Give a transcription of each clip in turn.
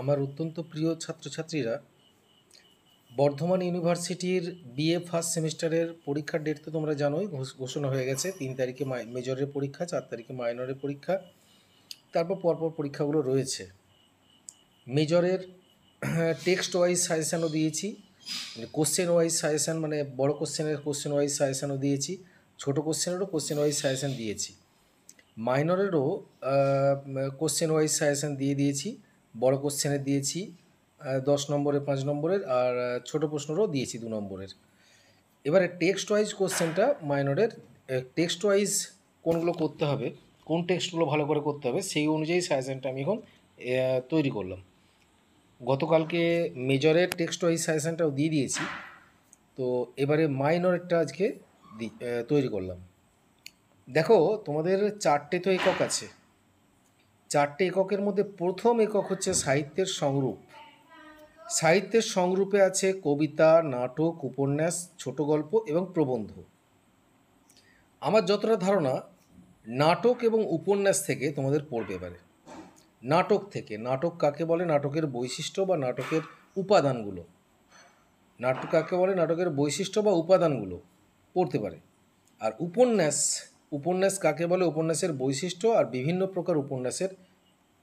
আমার অত্যন্ত প্রিয় ছাত্রছাত্রীরা, বর্ধমান ইউনিভার্সিটির বিএ ফার্স্ট সেমিস্টারের পরীক্ষার ডেট তো তোমরা জানোই, ঘোষণা হয়ে গেছে। 3 তারিখে মেজরের পরীক্ষা, 4 তারিখে মাইনরের পরীক্ষা, তারপর পরপর পরীক্ষাগুলো রয়েছে। মেজরের টেক্সট ওয়াইজ সাজেশানও দিয়েছি, কোশ্চেন ওয়াইজ সাজেশান, মানে বড় কোশ্চেনের কোশ্চেন ওয়াইজ সাজেশানও দিয়েছি, ছোটো কোশ্চেনেরও কোশ্চেন ওয়াইজ সাজেশান দিয়েছি। মাইনরেরও কোশ্চেন ওয়াইজ সাজেশান দিয়ে দিয়েছি, বড় কোশ্চেনের দিয়েছি 10 নম্বরের, 5 নম্বরের, আর ছোটো প্রশ্নেরও দিয়েছি 2 নম্বরের। এবারে টেক্সট ওয়াইজ কোশ্চেনটা মাইনরের, টেক্সট ওয়াইজ কোনগুলো করতে হবে, কোন টেক্সটগুলো ভালো করে করতে হবে, সেই অনুযায়ী সাজেশানটা আমি এখন তৈরি করলাম। গতকালকে মেজরের টেক্সট ওয়াইজ সাজেশানটাও দিয়ে দিয়েছি, তো এবারে মাইনরেরটা আজকে তৈরি করলাম। দেখো, তোমাদের 4টে তো একক আছে। 4টে এককের মধ্যে প্রথম একক হচ্ছে সাহিত্যের সংরূপ। সাহিত্যের সংরূপে আছে কবিতা, নাটক, উপন্যাস, ছোট গল্প এবং প্রবন্ধ। আমার যতটা ধারণা, নাটক এবং উপন্যাস থেকে তোমাদের পড়বে এবারে। নাটক থেকে, নাটক কাকে বলে, নাটকের বৈশিষ্ট্য বা নাটকের উপাদানগুলো, নাটক কাকে বলে, নাটকের বৈশিষ্ট্য বা উপাদানগুলো পড়তে পারে। আর উপন্যাস, উপন্যাস কাকে বলে, উপন্যাসের বৈশিষ্ট্য আর বিভিন্ন প্রকার উপন্যাসের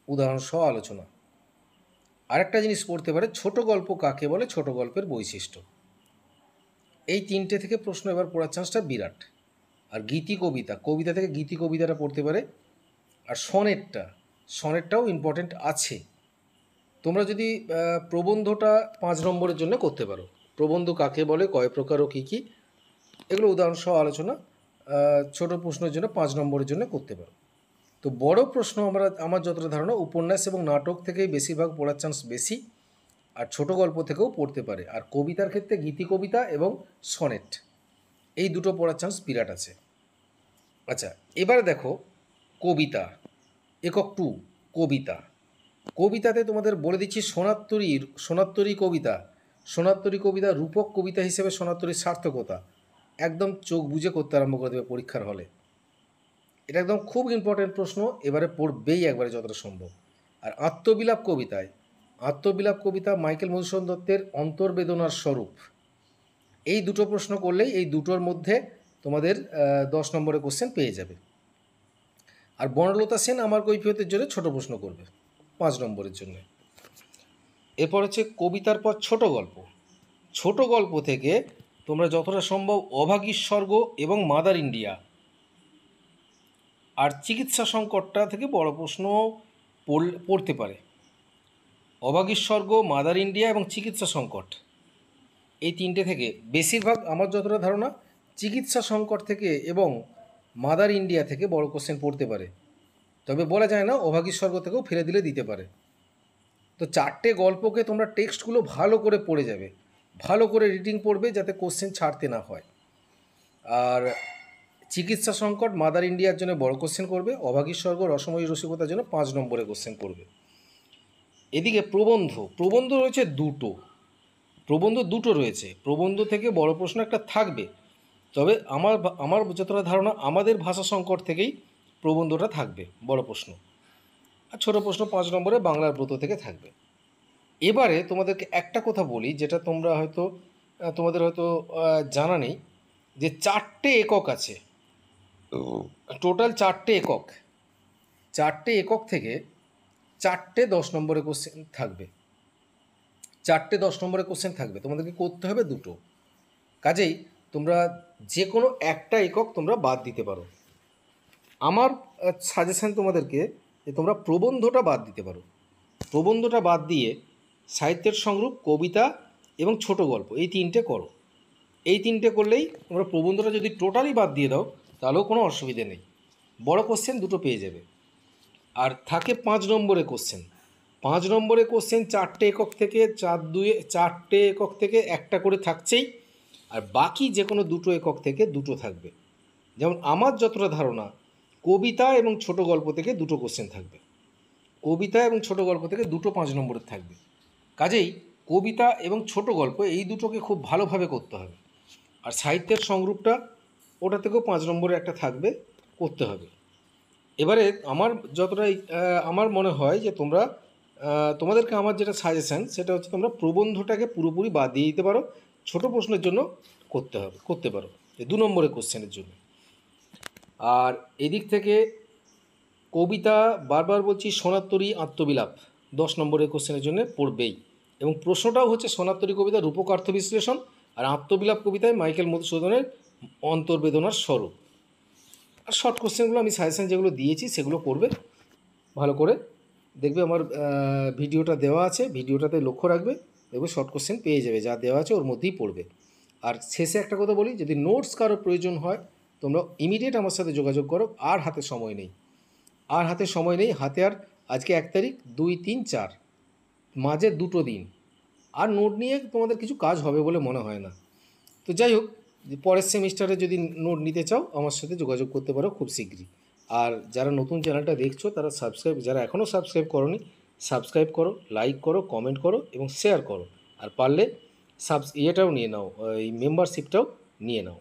উদাহরণসহ আলোচনা। আরেকটা জিনিস পড়তে পারে, ছোট গল্প কাকে বলে, ছোট গল্পের বৈশিষ্ট্য। এই 3টে থেকে প্রশ্ন এবার পড়ার চান্সটা বিরাট। আর গীতি কবিতা, কবিতা থেকে গীতি কবিতাটা পড়তে পারে। আর সনেটটা, সনেটটাও ইম্পর্টেন্ট আছে। তোমরা যদি প্রবন্ধটা 5 নম্বরের জন্য করতে পারো, প্রবন্ধ কাকে বলে, কয় প্রকার ও কী কী, এগুলো উদাহরণসহ আলোচনা ছোট প্রশ্নের জন্য 5 নম্বরের জন্য করতে পারো। তো বড় প্রশ্ন আমার যতটা ধারণা, উপন্যাস এবং নাটক থেকেই বেশিরভাগ পড়ার চান্স বেশি, আর ছোট গল্প থেকেও পড়তে পারে। আর কবিতার ক্ষেত্রে গীতি কবিতা এবং সনেট, এই দুটো পড়ার চান্স বিরাট আছে। আচ্ছা, এবারে দেখো কবিতা, একক 2 কবিতা। কবিতাতে তোমাদের বলে দিচ্ছি সোনাত্তরী কবিতা। সোনাত্তরী কবিতা রূপক কবিতা হিসেবে সোনাত্তরীর সার্থকতা একদম চোখ বুজে করতে আরম্ভ করে দেবে পরীক্ষার হলে। এটা একদম খুব ইম্পর্টেন্ট প্রশ্ন, এবারে পড়বেই একবারে যতটা সম্ভব। আর আত্মবিলাপ কবিতায়, আত্মবিলাপ কবিতা মাইকেল মধুসূদন দত্তের অন্তর্বেদনার স্বরূপ। এই দুটো প্রশ্ন করলেই এই দুটোর মধ্যে তোমাদের 10 নম্বরের কোশ্চেন পেয়ে যাবে। আর বনলতা সেন আমার কৈফিয়তের জন্য ছোট প্রশ্ন করবে 5 নম্বরের জন্য। এরপর হচ্ছে কবিতার পর ছোট গল্প। ছোট গল্প থেকে তোমরা যতটা সম্ভব অভাগীর স্বর্গ এবং মাদার ইন্ডিয়া আর চিকিৎসা সংকটটা থেকে বড় প্রশ্ন পড়তে পারে। অভাগীর স্বর্গ, মাদার ইন্ডিয়া এবং চিকিৎসা সংকট, এই 3টে থেকে বেশিরভাগ আমার যতটা ধারণা চিকিৎসা সংকট থেকে এবং মাদার ইন্ডিয়া থেকে বড় কোশ্চেন পড়তে পারে। তবে বলা যায় না, অভাগীর স্বর্গ থেকেও ফেলে দিলে দিতে পারে। তো 4টে গল্পকে তোমরা টেক্সটগুলো ভালো করে পড়ে যাবে, ভালো করে রিডিং পড়বে যাতে কোশ্চেন ছাড়তে না হয়। আর চিকিৎসা সংকট, মাদার ইন্ডিয়ার জন্য বড় কোশ্চেন করবে, অভাগীর স্বর্গ, রসময়ী রসিকতার জন্য 5 নম্বরে কোশ্চেন করবে। এদিকে প্রবন্ধ রয়েছে দুটো রয়েছে। প্রবন্ধ থেকে বড় প্রশ্ন একটা থাকবে, তবে আমার যতটা ধারণা আমাদের ভাষা সংকট থেকেই প্রবন্ধটা থাকবে বড় প্রশ্ন। আর ছোটো প্রশ্ন 5 নম্বরে বাংলার ব্রত থেকে থাকবে। এবারে তোমাদেরকে একটা কথা বলি, যেটা তোমাদের হয়তো জানা নেই, যে 4টে একক আছে, টোটাল 4টে একক। 4টে একক থেকে 4টে 10 নম্বরের কোশ্চেন থাকবে। 4টে 10 নম্বরের কোশ্চেন থাকবে, তোমাদেরকে করতে হবে 2টো। কাজেই তোমরা যে কোনো একটা একক তোমরা বাদ দিতে পারো। আমার সাজেশান তোমাদেরকে যে তোমরা প্রবন্ধটা বাদ দিতে পারো। প্রবন্ধটা বাদ দিয়ে সাহিত্যের সংরূপ, কবিতা এবং ছোট গল্প, এই 3টে করো। এই 3টে করলেই তোমরা প্রবন্ধটা যদি টোটালি বাদ দিয়ে দাও তাহলেও কোনো অসুবিধে নেই, বড় কোশ্চেন 2টো পেয়ে যাবে। আর থাকে 5 নম্বরের কোশ্চেন। 5 নম্বরের কোশ্চেন 4টে একক থেকে 4টে একক থেকে একটা করে থাকছেই, আর বাকি যে কোনো 2টো একক থেকে 2টো থাকবে। যেমন আমার যতটা ধারণা, কবিতা এবং ছোট গল্প থেকে 2টো কোশ্চেন থাকবে, কবিতা এবং ছোট গল্প থেকে 2টো 5 নম্বরের থাকবে। কাজেই কবিতা এবং ছোট গল্প এই দুটোকে খুব ভালোভাবে করতে হবে। আর সাহিত্যের সংরূপটা, ওটা থেকেও 5 নম্বরে একটা থাকবে, করতে হবে। এবারে আমার যতটা আমার মনে হয় যে তোমরা তোমাদেরকে আমার যেটা সাজেশান সেটা হচ্ছে তোমরা প্রবন্ধটাকে পুরোপুরি বাদ দিয়ে দিতে পারো, ছোট প্রশ্নের জন্য করতে পারো, এই 2 নম্বরের কোশ্চেনের জন্য। আর এদিক থেকে কবিতা, বারবার বলছি, সোনার আত্মবিলাপ 10 নম্বরের কোশ্চেনের জন্য পড়বেই, এবং প্রশ্নটাও হচ্ছে সোনার কবিতা রূপকার্থ বিশ্লেষণ, আর আত্মবিলাপ কবিতায় মাইকেল মধুসূদনের অন্তর্বেদনার স্বরূপ। আর শর্ট কোশ্চেনগুলো আমি সাজেশান যেগুলো দিয়েছি সেগুলো করবে ভালো করে, দেখবে আমার ভিডিওটা দেওয়া আছে, ভিডিওটাতে লক্ষ্য রাখবে, দেখবে শর্ট কোশ্চেন পেয়ে যাবে, যা দেওয়া আছে ওর মধ্যেই পড়বে। আর শেষে একটা কথা বলি, যদি নোটস কারো প্রয়োজন হয় তোমরা ইমিডিয়েট আমার সাথে যোগাযোগ করো। আর হাতে সময় নেই, হাতে আর আজকে 1 তারিখ, 2, 3, 4, মাঝে 2টো দিন, আর নোট নিয়ে তোমাদের কিছু কাজ হবে বলে মনে হয় না। তো যাই হোক, পরের সেমিস্টারে যদি নোট নিতে চাও আমার সাথে যোগাযোগ করতে পারো খুব শীঘ্রই। আর যারা নতুন চ্যানেলটা দেখছো তারা যারা এখনও সাবস্ক্রাইব করোনি, সাবস্ক্রাইব করো, লাইক করো, কমেন্ট করো এবং শেয়ার করো। আর পারলে ইয়েটাও নিয়ে নাও, এই মেম্বারশিপটাও নিয়ে নাও।